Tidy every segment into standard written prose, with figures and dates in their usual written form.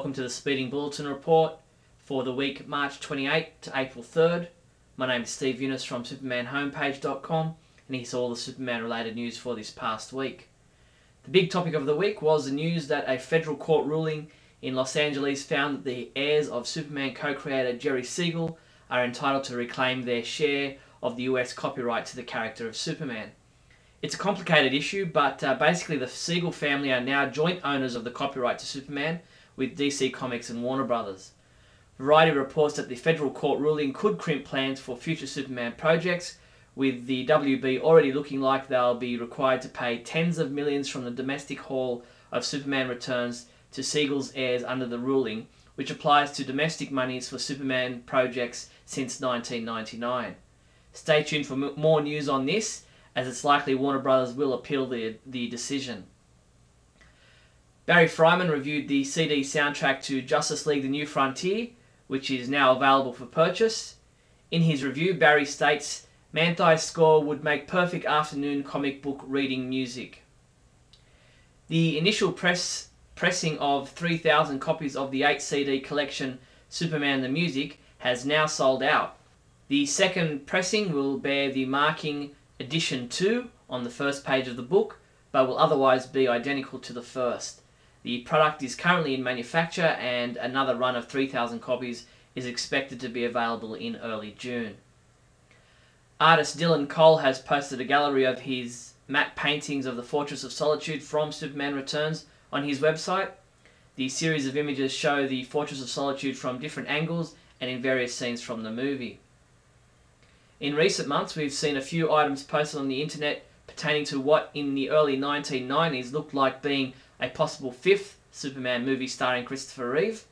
welcome to the Speeding Bulletin report for the week March 28 to April 3rd. My name is Steve Younis from supermanhomepage.com, and here's all the Superman related news for this past week. The big topic of the week was the news that a federal court ruling in Los Angeles found that the heirs of Superman co-creator Jerry Siegel are entitled to reclaim their share of the US copyright to the character of Superman. It's a complicated issue, but basically the Siegel family are now joint owners of the copyright to Superman with DC Comics and Warner Brothers. Variety reports that the federal court ruling could crimp plans for future Superman projects, with the WB already looking like they'll be required to pay tens of millions from the domestic haul of Superman Returns to Siegel's heirs under the ruling, which applies to domestic monies for Superman projects since 1999. Stay tuned for more news on this, as it's likely Warner Brothers will appeal the decision. Barry Fryman reviewed the CD soundtrack to Justice League The New Frontier, which is now available for purchase. In his review, Barry states, "Man-Thi's score would make perfect afternoon comic book reading music." The initial pressing of 3,000 copies of the 8 CD collection Superman the Music has now sold out. The second pressing will bear the marking Edition 2 on the first page of the book, but will otherwise be identical to the first. The product is currently in manufacture, and another run of 3,000 copies is expected to be available in early June. Artist Dylan Cole has posted a gallery of his matte paintings of the Fortress of Solitude from Superman Returns on his website. The series of images show the Fortress of Solitude from different angles and in various scenes from the movie. In recent months, we've seen a few items posted on the internet pertaining to what in the early 1990s looked like being a possible 5th Superman movie starring Christopher Reeve.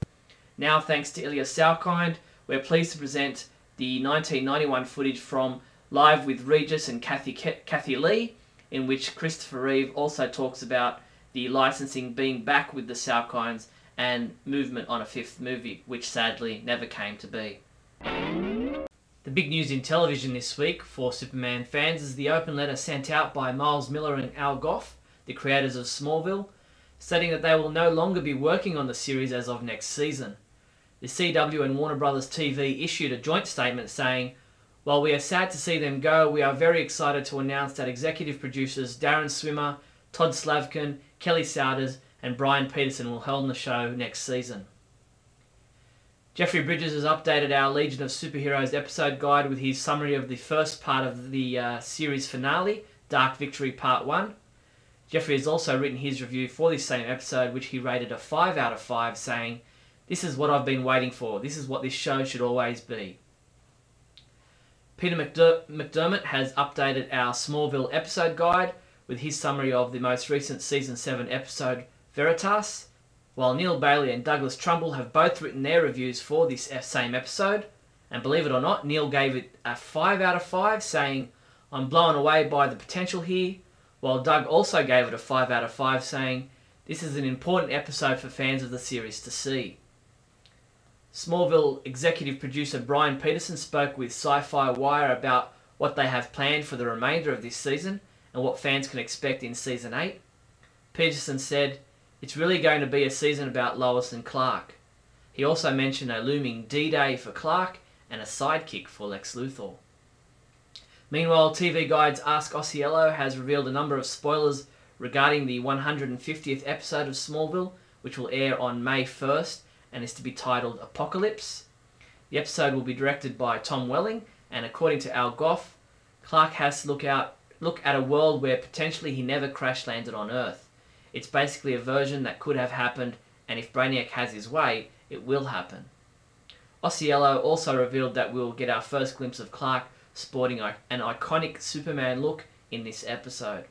Now, thanks to Ilya Salkind, we're pleased to present the 1991 footage from Live with Regis and Kathy Lee, in which Christopher Reeve also talks about the licensing being back with the Salkinds and movement on a 5th movie, which sadly never came to be. The big news in television this week for Superman fans is the open letter sent out by Miles Millar and Al Gough, the creators of Smallville, stating that they will no longer be working on the series as of next season. The CW and Warner Brothers TV issued a joint statement saying, "While we are sad to see them go, we are very excited to announce that executive producers Darren Swimmer, Todd Slavkin, Kelly Souders and Brian Peterson will helm the show next season." Jeffrey Bridges has updated our Legion of Superheroes episode guide with his summary of the first part of the series finale, Dark Victory Part 1. Jeffrey has also written his review for this same episode, which he rated a 5 out of 5, saying, "This is what I've been waiting for. This is what this show should always be." Peter McDermott has updated our Smallville episode guide with his summary of the most recent Season 7 episode, Veritas, while Neal Bailey and Douglas Trumbull have both written their reviews for this same episode. And believe it or not, Neal gave it a 5 out of 5, saying, "I'm blown away by the potential here," while Doug also gave it a 5 out of 5, saying, "This is an important episode for fans of the series to see." Smallville executive producer Brian Peterson spoke with Sci-Fi Wire about what they have planned for the remainder of this season and what fans can expect in Season 8. Peterson said, "It's really going to be a season about Lois and Clark." He also mentioned a looming D-Day for Clark and a sidekick for Lex Luthor. Meanwhile, TV Guide's Ask Osceola has revealed a number of spoilers regarding the 150th episode of Smallville, which will air on May 1st and is to be titled Apocalypse. The episode will be directed by Tom Welling, and according to Al Gough, Clark has to look at a world where potentially he never crash landed on Earth. It's basically a version that could have happened, and if Brainiac has his way, it will happen. Osceola also revealed that we'll get our first glimpse of Clark sporting an iconic Superman look in this episode.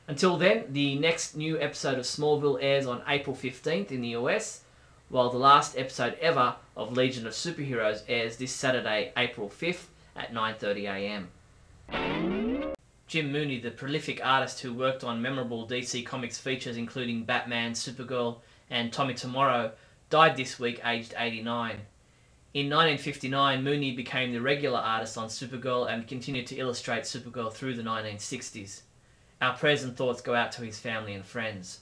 Until then, the next new episode of Smallville airs on April 15th in the US, while the last episode ever of Legion of Superheroes airs this Saturday, April 5th at 9:30 AM. Jim Mooney, the prolific artist who worked on memorable DC Comics features including Batman, Supergirl and Tommy Tomorrow, died this week aged 89. In 1959, Mooney became the regular artist on Supergirl and continued to illustrate Supergirl through the 1960s. Our prayers and thoughts go out to his family and friends.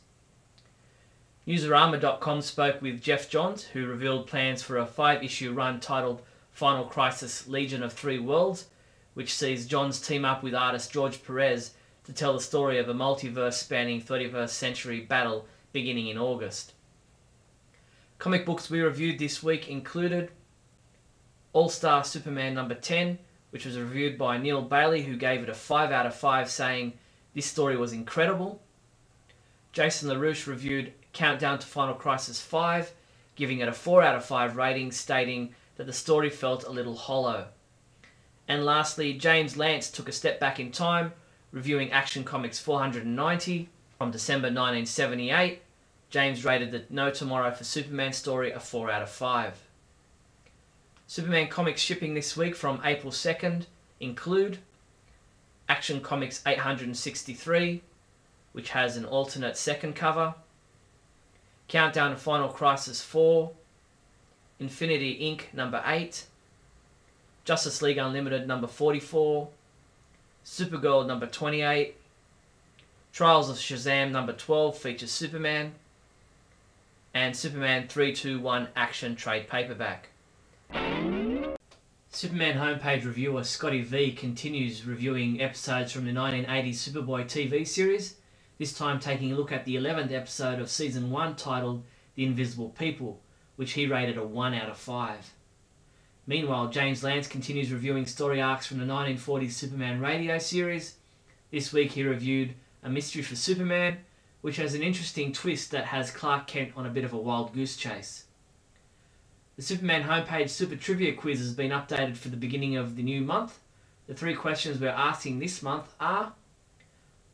Newsarama.com spoke with Jeff Johns, who revealed plans for a 5-issue run titled Final Crisis Legion of Three Worlds, which sees Johns team up with artist George Perez to tell the story of a multiverse-spanning 31st century battle beginning in August. Comic books we reviewed this week included All-Star Superman number 10, which was reviewed by Neal Bailey, who gave it a 5 out of 5, saying, "This story was incredible." Jason LaRouche reviewed Countdown to Final Crisis 5, giving it a 4 out of 5 rating, stating that the story felt a little hollow. And lastly, James Lance took a step back in time, reviewing Action Comics 490 from December 1978. James rated the No Tomorrow for Superman story a 4 out of 5. Superman comics shipping this week from April 2nd include Action Comics 863, which has an alternate second cover, Countdown to Final Crisis 4, Infinity Inc. number 8, Justice League Unlimited number 44, Supergirl number 28, Trials of Shazam number 12 features Superman, and Superman 321 Action Trade Paperback. Superman homepage reviewer Scotty V continues reviewing episodes from the 1980s Superboy TV series, this time taking a look at the 11th episode of Season 1 titled The Invisible People, which he rated a 1 out of 5. Meanwhile, James Lance continues reviewing story arcs from the 1940s Superman radio series. This week he reviewed A Mystery for Superman, which has an interesting twist that has Clark Kent on a bit of a wild goose chase. The Superman homepage Super Trivia quiz has been updated for the beginning of the new month. The 3 questions we're asking this month are: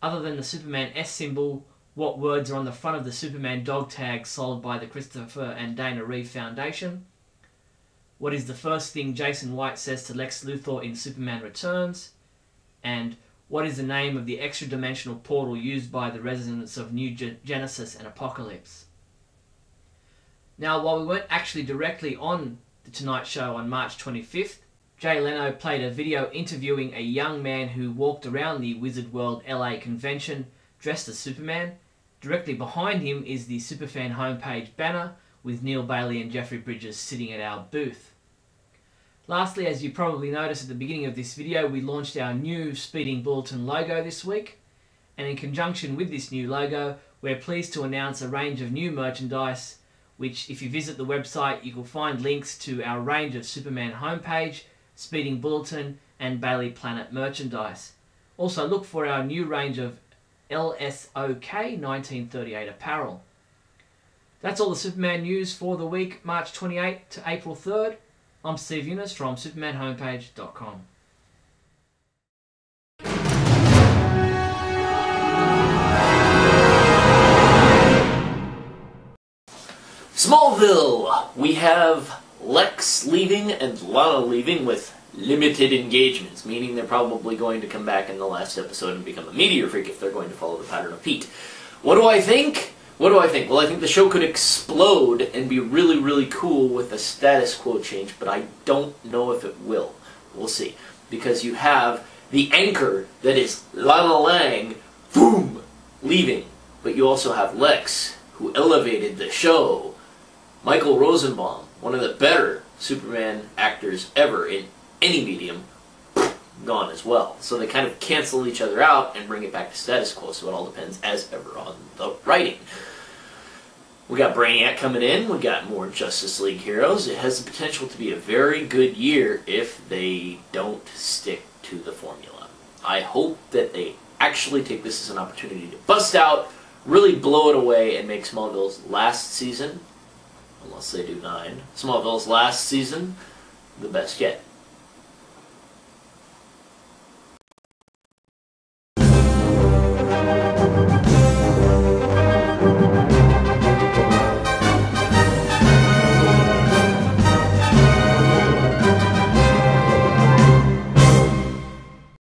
other than the Superman S symbol, what words are on the front of the Superman dog tag sold by the Christopher and Dana Reeve Foundation? What is the first thing Jason White says to Lex Luthor in Superman Returns? And what is the name of the extra-dimensional portal used by the residents of New Genesis and Apocalypse? Now, while we weren't actually directly on The Tonight Show on March 25th, Jay Leno played a video interviewing a young man who walked around the Wizard World LA convention dressed as Superman. Directly behind him is the Superfan homepage banner with Neal Bailey and Jeffrey Bridges sitting at our booth. Lastly, as you probably noticed at the beginning of this video, we launched our new Speeding Bulletin logo this week. And in conjunction with this new logo, we're pleased to announce a range of new merchandise, which if you visit the website, you will find links to our range of Superman homepage, Speeding Bulletin, and Bailey Planet merchandise. Also look for our new range of LSOK 1938 apparel. That's all the Superman news for the week, March 28th to April 3rd. I'm Steve Younis from SupermanHomepage.com. Smallville! We have Lex leaving and Lana leaving with limited engagements, meaning they're probably going to come back in the last episode and become a meteor freak if they're going to follow the pattern of Pete. What do I think? Well, I think the show could explode and be really, really cool with a status quo change, but I don't know if it will. We'll see. Because you have the anchor that is Lana Lang, boom, leaving. But you also have Lex, who elevated the show. Michael Rosenbaum, one of the better Superman actors ever in any medium, gone as well. So they kind of cancel each other out and bring it back to status quo, so it all depends, as ever, on the writing. We got Brainiac coming in, we got more Justice League heroes. It has the potential to be a very good year if they don't stick to the formula. I hope that they actually take this as an opportunity to bust out, really blow it away, and make Smallville's last season, unless they do 9, Smallville's last season, the best yet.